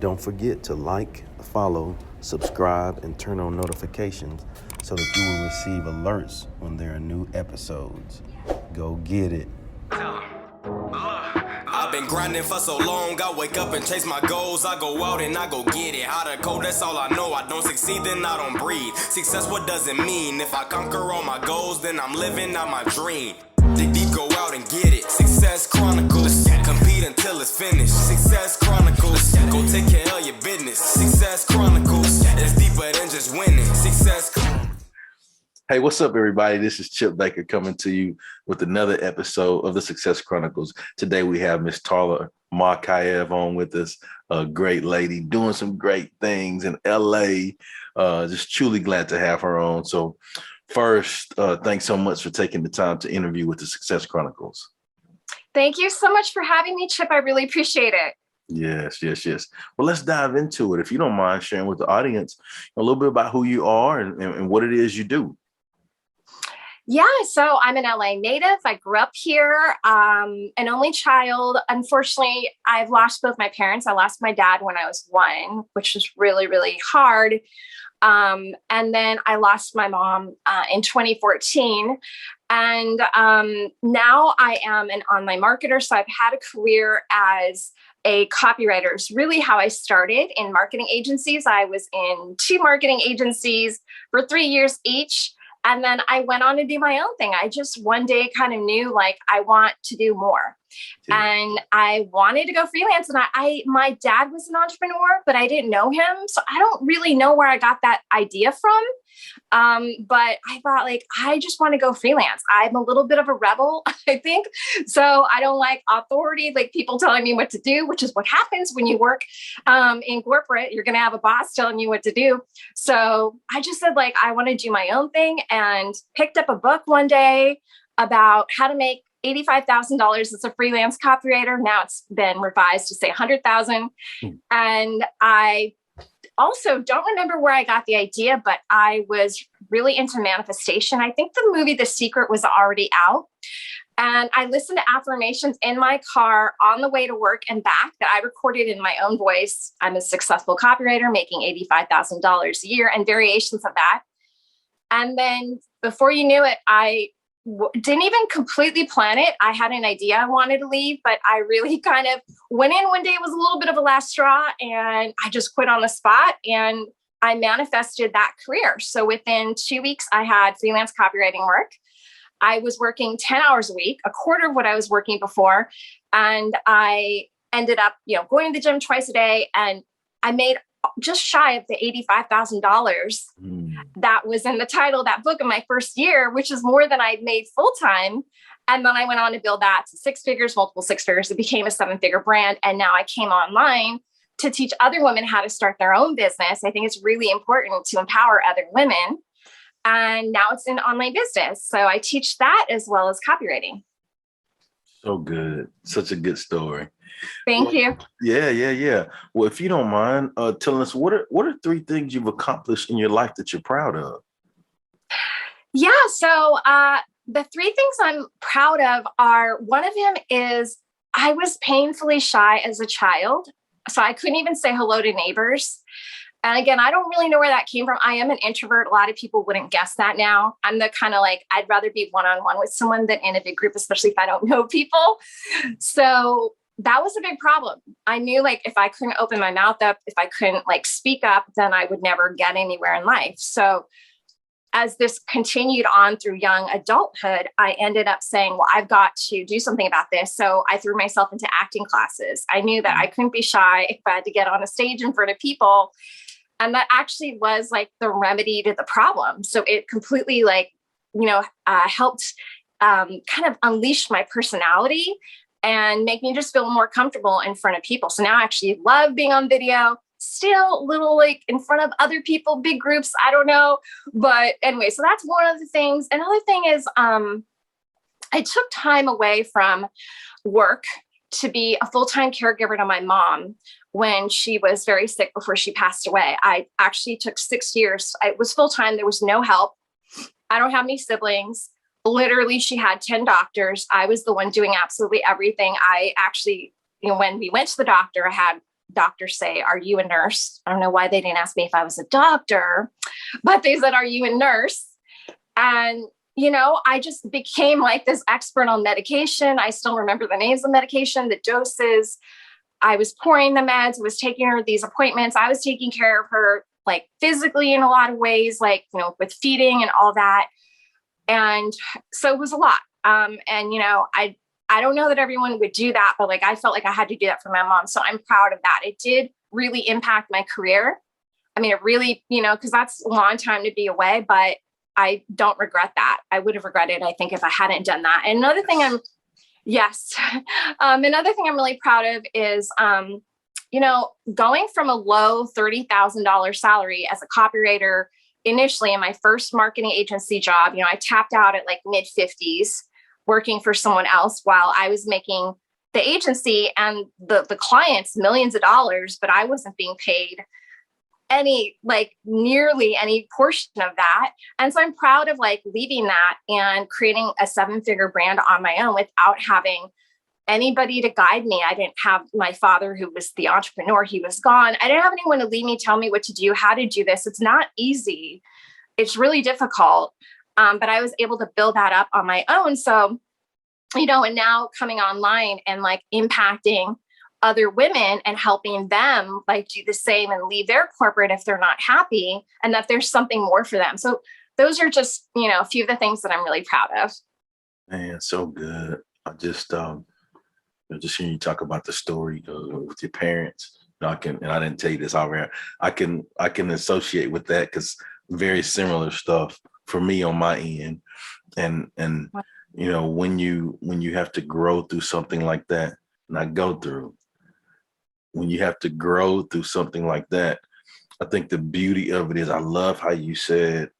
Don't forget to like, follow, subscribe, and turn on notifications so that you will receive alerts when there are new episodes. Go get it. I've been grinding for so long, I wake up and chase my goals. I go out and I go get it. How to code, that's all I know. I don't succeed, then I don't breathe. Success, what does it mean? If I conquer all my goals, then I'm living out my dream. Dig deep, go out and get it. Success Chronicles, compete until it's finished. Success Chronicles, go take care of your business. Success Chronicles, it's deeper than just winning. Success Chronicles. Hey, what's up, everybody? This is Chip Baker coming to you with another episode of the Success Chronicles. Today we have Miss Tarla Makaeff on with us, a great lady doing some great things in LA. Just truly glad to have her on. So first, thanks so much for taking the time to interview with the Success Chronicles. Thank you so much for having me, Chip. I really appreciate it. Yes. Well, let's dive into it. If you don't mind sharing with the audience a little bit about who you are and what it is you do. Yeah, so I'm an LA native. I grew up here, an only child. Unfortunately, I've lost both my parents. I lost my dad when I was 1, which was really, really hard. And then I lost my mom in 2014. And now I am an online marketer. So I've had a career as a copywriter. It's really how I started in marketing agencies. I was in 2 marketing agencies for 3 years each. And then I went on to do my own thing. I just one day kind of knew like I want to do more. Yeah. And I wanted to go freelance. And my dad was an entrepreneur, but I didn't know him. So I don't really know where I got that idea from. But I thought like, I just want to go freelance. I'm a little bit of a rebel, I think. So I don't like authority, like people telling me what to do, which is what happens when you work in corporate. You're going to have a boss telling you what to do. So I just said like, I want to do my own thing and picked up a book one day about how to make $85,000 as a freelance copywriter. Now it's been revised to say 100,000. And I also don't remember where I got the idea, but I was really into manifestation. I think the movie The Secret was already out. And I listened to affirmations in my car on the way to work and back that I recorded in my own voice. I'm a successful copywriter making $85,000 a year and variations of that. And then before you knew it, I didn't even completely plan it. I had an idea I wanted to leave, but I really kind of went in one day. It was a little bit of a last straw and I just quit on the spot and I manifested that career. So within 2 weeks, I had freelance copywriting work. I was working 10 hours a week, a quarter of what I was working before. And I ended up, going to the gym twice a day and I made just shy of the $85,000 that was in the title of that book in my first year, which is more than I'd made full time. And then I went on to build that to 6 figures, multiple 6 figures. It became a 7-figure brand. And now I came online to teach other women how to start their own business. I think it's really important to empower other women. And now it's an online business. So I teach that as well as copywriting. So good. Such a good story. Thank you. Yeah. Well, if you don't mind telling us, what are 3 things you've accomplished in your life that you're proud of? Yeah. So the 3 things I'm proud of are, one of them is I was painfully shy as a child. So I couldn't even say hello to neighbors. And again, I don't really know where that came from. I am an introvert. A lot of people wouldn't guess that now. I'm the kind of like, I'd rather be one-on-one with someone than in a big group, especially if I don't know people. So that was a big problem. I knew like if I couldn't open my mouth up, if I couldn't like speak up, then I would never get anywhere in life. So as this continued on through young adulthood, I ended up saying, well, I've got to do something about this. So I threw myself into acting classes. I knew that I couldn't be shy if I had to get on a stage in front of people. And that actually was like the remedy to the problem. So it completely helped kind of unleash my personality and make me just feel more comfortable in front of people. So now I actually love being on video, still a little like in front of other people, big groups, I don't know. But anyway, so that's one of the things. Another thing is I took time away from work to be a full-time caregiver to my mom when she was very sick before she passed away. I actually took 6 years. It was full-time. There was no help. I don't have any siblings. Literally, she had 10 doctors. I was the one doing absolutely everything. I actually, when we went to the doctor, I had doctors say, "Are you a nurse?" I don't know why they didn't ask me if I was a doctor, but they said, "Are you a nurse?" And, I just became like this expert on medication. I still remember the names of medication, the doses. I was pouring the meds, was taking her these appointments. I was taking care of her like physically in a lot of ways, like, with feeding and all that. And so it was a lot. I don't know that everyone would do that, but like, I felt like I had to do that for my mom. So I'm proud of that. It did really impact my career. I mean, it really, because that's a long time to be away, but I don't regret that. I would have regretted, I think, if I hadn't done that. And another thing another thing I'm really proud of is, going from a low $30,000 salary as a copywriter initially in my first marketing agency job. I tapped out at like mid 50s working for someone else while I was making the agency and the clients millions of dollars, but I wasn't being paid nearly any portion of that. And so I'm proud of like leaving that and creating a 7-figure brand on my own without having anybody to guide me. I didn't have my father, who was the entrepreneur. He was gone. I didn't have anyone to lead me, tell me what to do, how to do this. It's not easy. It's really difficult. But I was able to build that up on my own. So, and now coming online and like impacting other women and helping them like do the same and leave their corporate if they're not happy, and that there's something more for them. So those are just, a few of the things that I'm really proud of. Man, so good. I just hearing you talk about the story with your parents. I didn't tell you this already. I can associate with that because very similar stuff for me on my end. And when you have to grow through something like that, when you have to grow through something like that, I think the beauty of it is, I love how you said,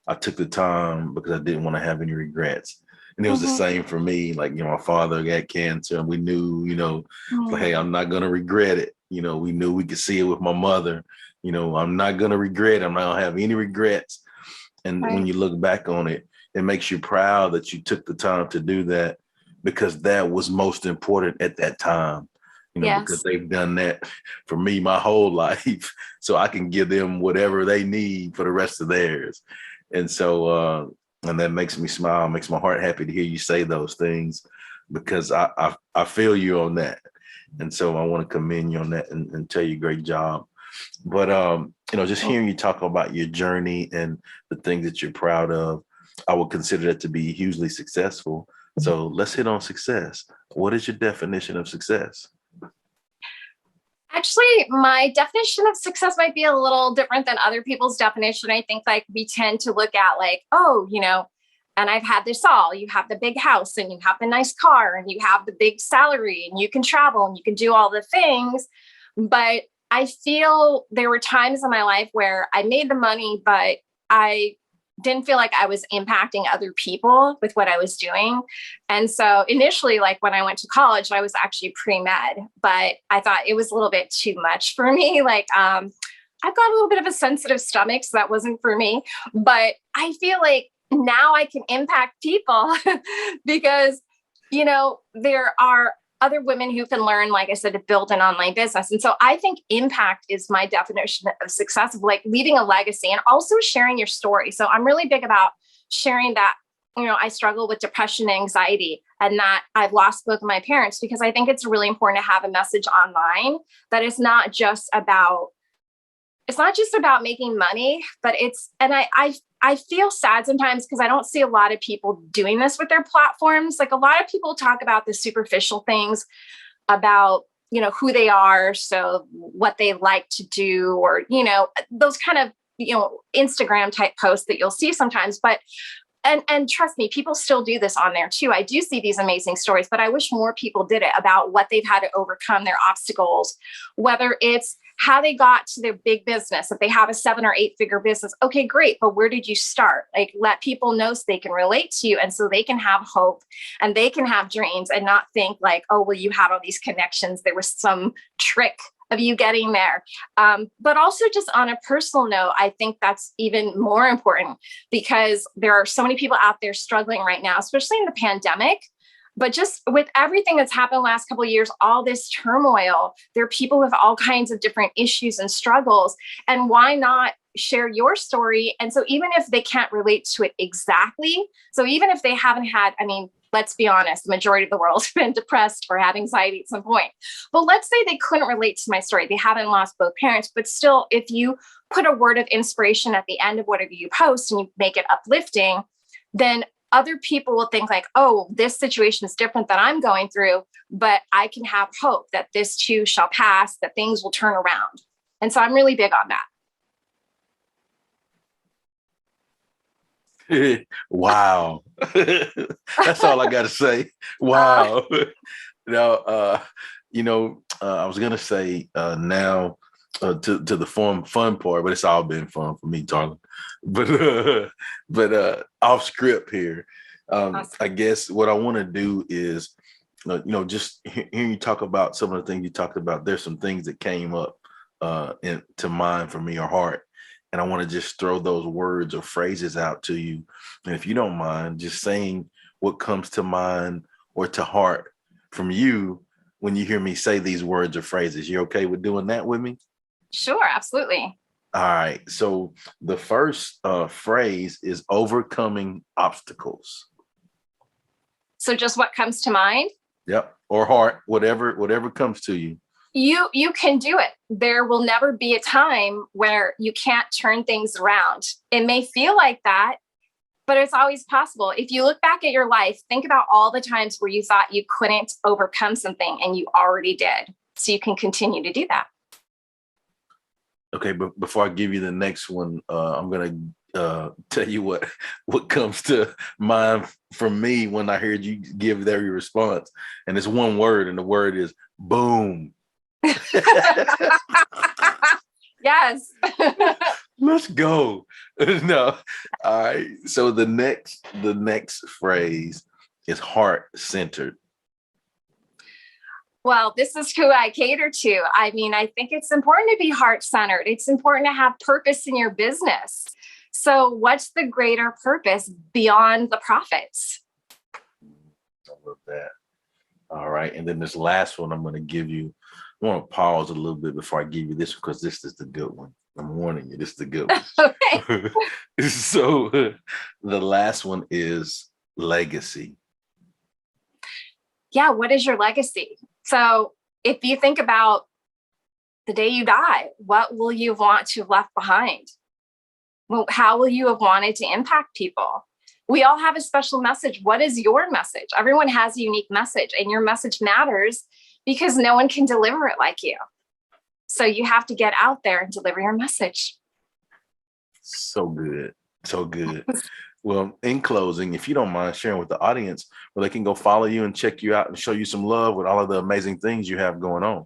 I took the time because I didn't want to have any regrets. And it was the same for me. Like, my father got cancer and we knew, like, hey, I'm not going to regret it. We knew we could see it with my mother. I'm not going to regret it. I'm not going to have any regrets. And when you look back on it, it makes you proud that you took the time to do that, because that was most important at that time. Because they've done that for me my whole life. So I can give them whatever they need for the rest of theirs. And so, and that makes me smile, makes my heart happy to hear you say those things, because I feel you on that. And so I want to commend you on that and tell you great job. But, just hearing you talk about your journey and the things that you're proud of, I would consider that to be hugely successful. So let's hit on success. What is your definition of success? Actually, my definition of success might be a little different than other people's definition. I think like we tend to look at like, and I've had this all. You have the big house and you have the nice car and you have the big salary and you can travel and you can do all the things. But I feel there were times in my life where I made the money, but I didn't feel like I was impacting other people with what I was doing. And so initially, like when I went to college, I was actually pre-med, but I thought it was a little bit too much for me. Like, I've got a little bit of a sensitive stomach, so that wasn't for me. But I feel like now I can impact people because, there are other women who can learn, like I said, to build an online business. And so I think impact is my definition of success, of like leaving a legacy and also sharing your story. So I'm really big about sharing that, I struggle with depression and anxiety and that I've lost both of my parents, because I think it's really important to have a message online that is not just about making money, but I feel sad sometimes because I don't see a lot of people doing this with their platforms. Like a lot of people talk about the superficial things about, who they are. So what they like to do, or, those kind of, Instagram type posts that you'll see sometimes, but and trust me, people still do this on there too. I do see these amazing stories, but I wish more people did it about what they've had to overcome, their obstacles, whether it's how they got to their big business. If they have a 7 or 8 figure business, okay, great. But where did you start? Like, let people know so they can relate to you and so they can have hope and they can have dreams and not think like, oh, well, you had all these connections. There was some trick of you getting there. But also just on a personal note, I think that's even more important because there are so many people out there struggling right now, especially in the pandemic. But just with everything that's happened the last couple of years, all this turmoil, there are people with all kinds of different issues and struggles. And why not share your story? And so even if they can't relate to it exactly, so even if they haven't had, I mean, let's be honest, the majority of the world has been depressed or had anxiety at some point. But let's say they couldn't relate to my story. They haven't lost both parents, but still, if you put a word of inspiration at the end of whatever you post and you make it uplifting, then other people will think like, oh, this situation is different than I'm going through, but I can have hope that this too shall pass, that things will turn around. And so I'm really big on that. Wow. That's all I got to say. Wow. Now, I was going to say now to the fun part, but it's all been fun for me, Tarla. But off script here, awesome. I guess what I want to do is, just hearing you talk about some of the things you talked about. There's some things that came up to mind for me or heart. And I want to just throw those words or phrases out to you. And if you don't mind, just saying what comes to mind or to heart from you when you hear me say these words or phrases. You okay with doing that with me? Sure, absolutely. All right. So the first phrase is overcoming obstacles. So just what comes to mind? Yep. Or heart, whatever comes to you. You can do it. There will never be a time where you can't turn things around. It may feel like that, but it's always possible. If you look back at your life, think about all the times where you thought you couldn't overcome something and you already did. So you can continue to do that. Okay, but before I give you the next one, I'm going to tell you what comes to mind from me when I heard you give that response. And it's one word, and the word is boom. Yes. Let's go. No. All right. So the next phrase is heart-centered. Well, this is who I cater to. I mean, I think it's important to be heart-centered. It's important to have purpose in your business. So what's the greater purpose beyond the profits? I love that. All right. And then this last one I'm going to give you, I want to pause a little bit before I give you this because this is the good one. I'm warning you, this is the good one. Okay. So the last one is legacy. Yeah. What is your legacy? So if you think about the day you die, what will you want to have left behind? Well, how will you have wanted to impact people? We all have a special message. What is your message? Everyone has a unique message, and your message matters because no one can deliver it like you. So you have to get out there and deliver your message. So good. So good. Well, in closing, if you don't mind sharing with the audience where they can go follow you and check you out and show you some love with all of the amazing things you have going on.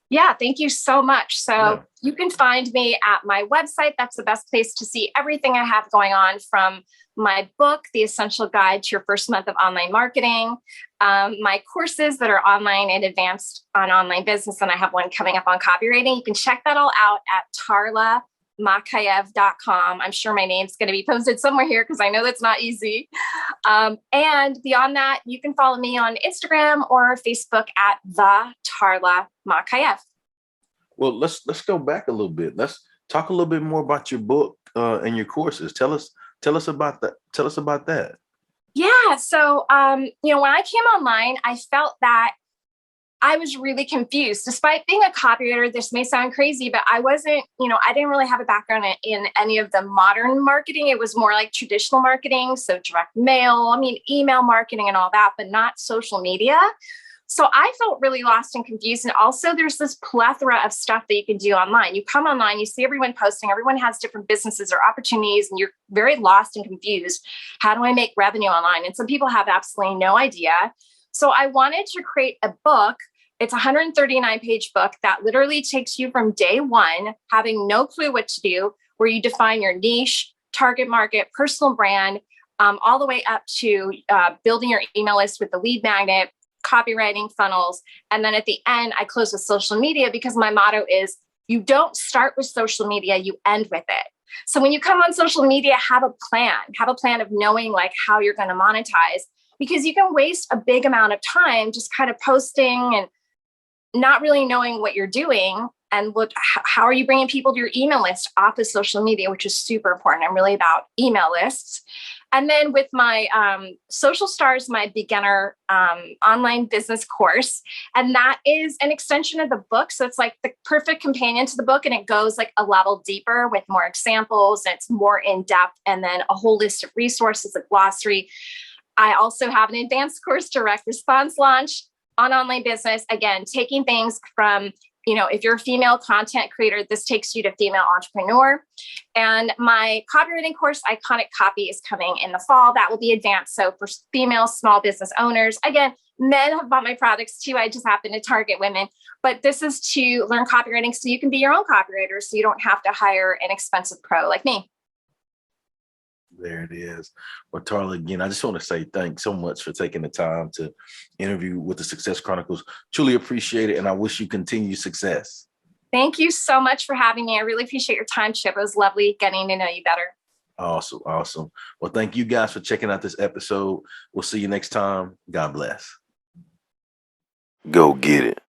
Yeah, thank you so much. So you can find me at my website. That's the best place to see everything I have going on, from my book, The Essential Guide to Your First Month of Online Marketing, my courses that are online and advanced on online business. And I have one coming up on copywriting. You can check that all out at tarlamakaeff.com. I'm sure my name's going to be posted somewhere here because I know that's not easy. And beyond that, you can follow me on Instagram or Facebook at the Tarla Makaeff. Well, let's go back a little bit. Let's talk a little bit more about your book and your courses. Tell us about that. Tell us about that. Yeah. So, when I came online, I felt that I was really confused. Despite being a copywriter, this may sound crazy, but I wasn't, I didn't really have a background in any of the modern marketing. It was more like traditional marketing. So direct mail, email marketing and all that, but not social media. So I felt really lost and confused. And also there's this plethora of stuff that you can do online. You come online, you see everyone posting, everyone has different businesses or opportunities, and you're very lost and confused. How do I make revenue online? And some people have absolutely no idea. So I wanted to create a book. It's a 139-page book that literally takes you from day one, having no clue what to do, where you define your niche, target market, personal brand, all the way up to building your email list with the lead magnet, copywriting, funnels. And then at the end, I close with social media because my motto is you don't start with social media, you end with it. So when you come on social media, have a plan of knowing like how you're going to monetize. because you can waste a big amount of time just kind of posting and not really knowing what you're doing. And how are you bringing people to your email list off of social media, which is super important. I'm really about email lists. And then with my Social Stars, my beginner online business course, and that is an extension of the book. So it's like the perfect companion to the book, and it goes like a level deeper with more examples, and it's more in depth, and then a whole list of resources, a glossary. I also have an advanced course, Direct Response Launch on online business. Again, taking things from, if you're a female content creator, this takes you to female entrepreneur. And my copywriting course, Iconic Copy, is coming in the fall. That will be advanced. So for female small business owners, again, men have bought my products too. I just happen to target women. But this is to learn copywriting so you can be your own copywriter, so you don't have to hire an expensive pro like me. There it is. Well, Tarla, again, I just want to say thanks so much for taking the time to interview with the Success Chronicles. Truly appreciate it, and I wish you continued success. Thank you so much for having me. I really appreciate your time, Chip. It was lovely getting to know you better. Awesome. Awesome. Well, thank you guys for checking out this episode. We'll see you next time. God bless. Go get it.